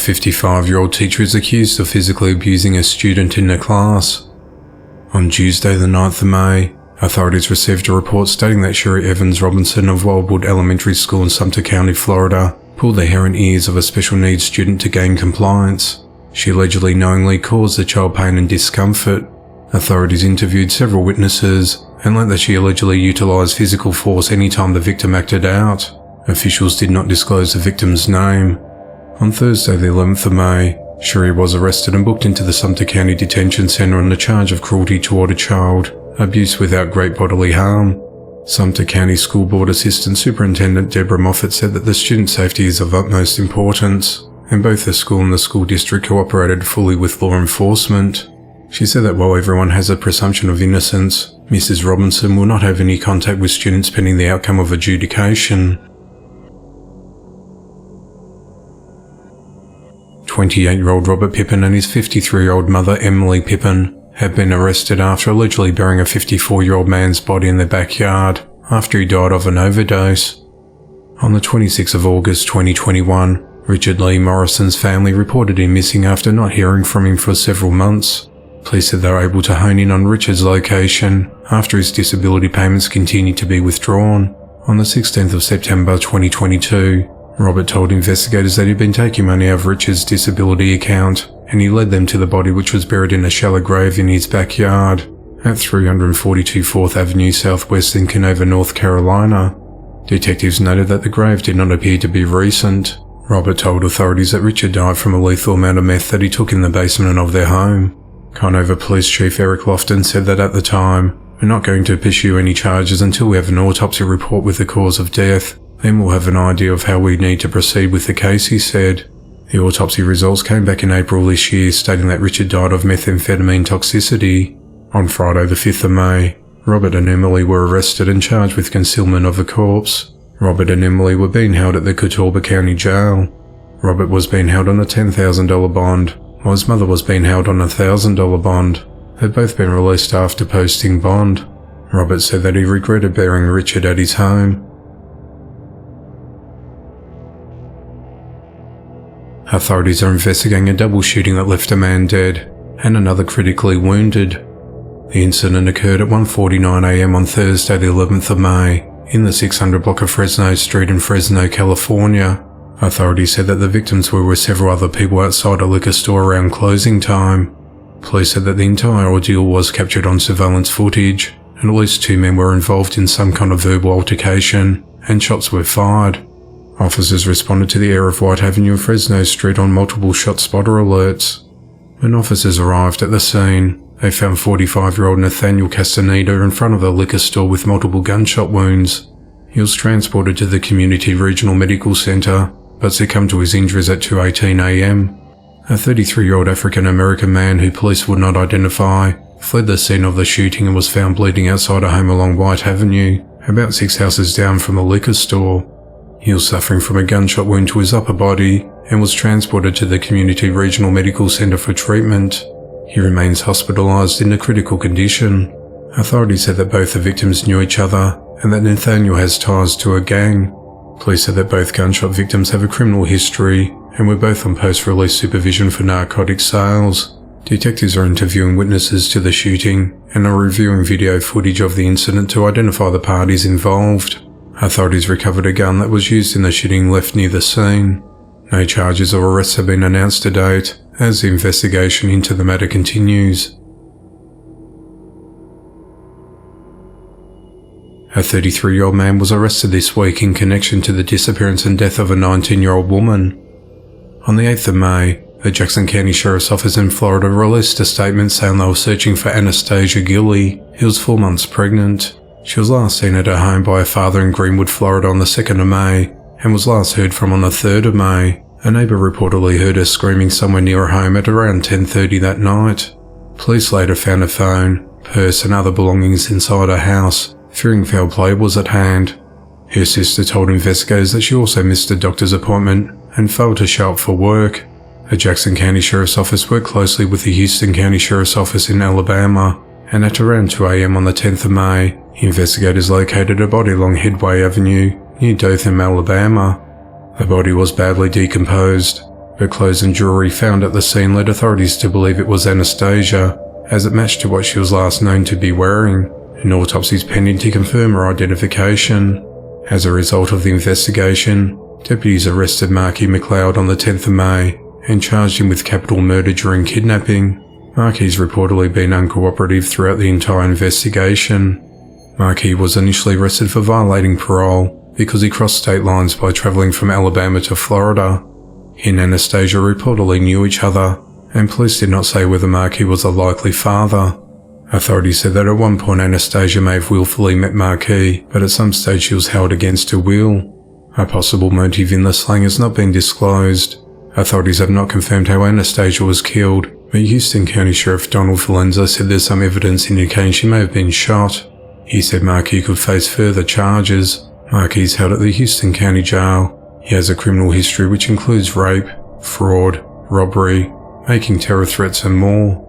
55-year-old teacher is accused of physically abusing a student in a class. On Tuesday the 9th of May, authorities received a report stating that Sherry Evans Robinson of Wildwood Elementary School in Sumter County, Florida, pulled the hair and ears of a special needs student to gain compliance. She allegedly knowingly caused the child pain and discomfort. Authorities interviewed several witnesses and learned that she allegedly utilised physical force anytime the victim acted out. Officials did not disclose the victim's name. On Thursday the 11th of May, Sherry was arrested and booked into the Sumter County Detention Center on the charge of cruelty toward a child, abuse without great bodily harm. Sumter County School Board Assistant Superintendent Deborah Moffett said that the student's safety is of utmost importance, and both the school and the school district cooperated fully with law enforcement. She said that while everyone has a presumption of innocence, Mrs. Robinson will not have any contact with students pending the outcome of adjudication. 28-year-old Robert Pippin and his 53-year-old mother Emily Pippin have been arrested after allegedly burying a 54-year-old man's body in their backyard after he died of an overdose. On the 26th of August 2021, Richard Lee Morrison's family reported him missing after not hearing from him for several months. Police said they were able to hone in on Richard's location after his disability payments continued to be withdrawn. On the 16th of September 2022, Robert told investigators that he'd been taking money out of Richard's disability account, and he led them to the body, which was buried in a shallow grave in his backyard at 342 4th Avenue Southwest in Canova, North Carolina. Detectives noted that the grave did not appear to be recent. Robert told authorities that Richard died from a lethal amount of meth that he took in the basement of their home. Canova Police Chief Eric Lofton said that at the time, "We're not going to pursue any charges until we have an autopsy report with the cause of death. Then we'll have an idea of how we need to proceed with the case," he said. The autopsy results came back in April this year, stating that Richard died of methamphetamine toxicity. On Friday the 5th of May, Robert and Emily were arrested and charged with concealment of a corpse. Robert and Emily were being held at the Catawba County Jail. Robert was being held on a $10,000 bond, while his mother was being held on a $1,000 bond. They'd both been released after posting bond. Robert said that he regretted burying Richard at his home. Authorities are investigating a double shooting that left a man dead and another critically wounded. The incident occurred at 1:49 a.m. on Thursday the 11th of May in the 600 block of Fresno Street in Fresno, California. Authorities said that the victims were with several other people outside a liquor store around closing time. Police said that the entire ordeal was captured on surveillance footage, and at least 2 men were involved in some kind of verbal altercation, and shots were fired. Officers responded to the area of White Avenue and Fresno Street on multiple shot spotter alerts. When officers arrived at the scene, they found 45-year-old Nathaniel Castaneda in front of a liquor store with multiple gunshot wounds. He was transported to the Community Regional Medical Center, but succumbed to his injuries at 2:18 a.m. A 33-year-old African-American man who police would not identify fled the scene of the shooting and was found bleeding outside a home along White Avenue, about 6 houses down from the liquor store. He was suffering from a gunshot wound to his upper body and was transported to the Community Regional Medical Center for treatment. He remains hospitalized in a critical condition. Authorities said that both the victims knew each other and that Nathaniel has ties to a gang. Police said that both gunshot victims have a criminal history and were both on post-release supervision for narcotic sales. Detectives are interviewing witnesses to the shooting and are reviewing video footage of the incident to identify the parties involved. Authorities recovered a gun that was used in the shooting left near the scene. No charges or arrests have been announced to date, as the investigation into the matter continues. A 33-year-old man was arrested this week in connection to the disappearance and death of a 19-year-old woman. On the 8th of May, the Jackson County Sheriff's Office in Florida released a statement saying they were searching for Anastasia Gilley, who was 4 months pregnant. She was last seen at her home by her father in Greenwood, Florida on the 2nd of May, and was last heard from on the 3rd of May. A neighbour reportedly heard her screaming somewhere near her home at around 10:30 that night. Police later found a phone, purse and other belongings inside her house, fearing foul play was at hand. Her sister told investigators that she also missed a doctor's appointment and failed to show up for work. The Jackson County Sheriff's Office worked closely with the Houston County Sheriff's Office in Alabama, and at around 2 a.m. on the 10th of May, investigators located a body along Headway Avenue near Dothan, Alabama. The body was badly decomposed. Her clothes and jewelry found at the scene led authorities to believe it was Anastasia, as it matched to what she was last known to be wearing. An autopsy is pending to confirm her identification. As a result of the investigation, deputies arrested Marky McLeod on the 10th of May and charged him with capital murder during kidnapping. Marky's reportedly been uncooperative throughout the entire investigation. Marky was initially arrested for violating parole because he crossed state lines by travelling from Alabama to Florida. He and Anastasia reportedly knew each other, and police did not say whether Marky was a likely father. Authorities said that at one point Anastasia may have willfully met Marky, but at some stage she was held against her will. A possible motive in the slaying has not been disclosed. Authorities have not confirmed how Anastasia was killed, but Houston County Sheriff Donald Valenza said there's some evidence indicating she may have been shot. He said Marky could face further charges. Marky is held at the Houston County Jail. He has a criminal history which includes rape, fraud, robbery, making terror threats and more.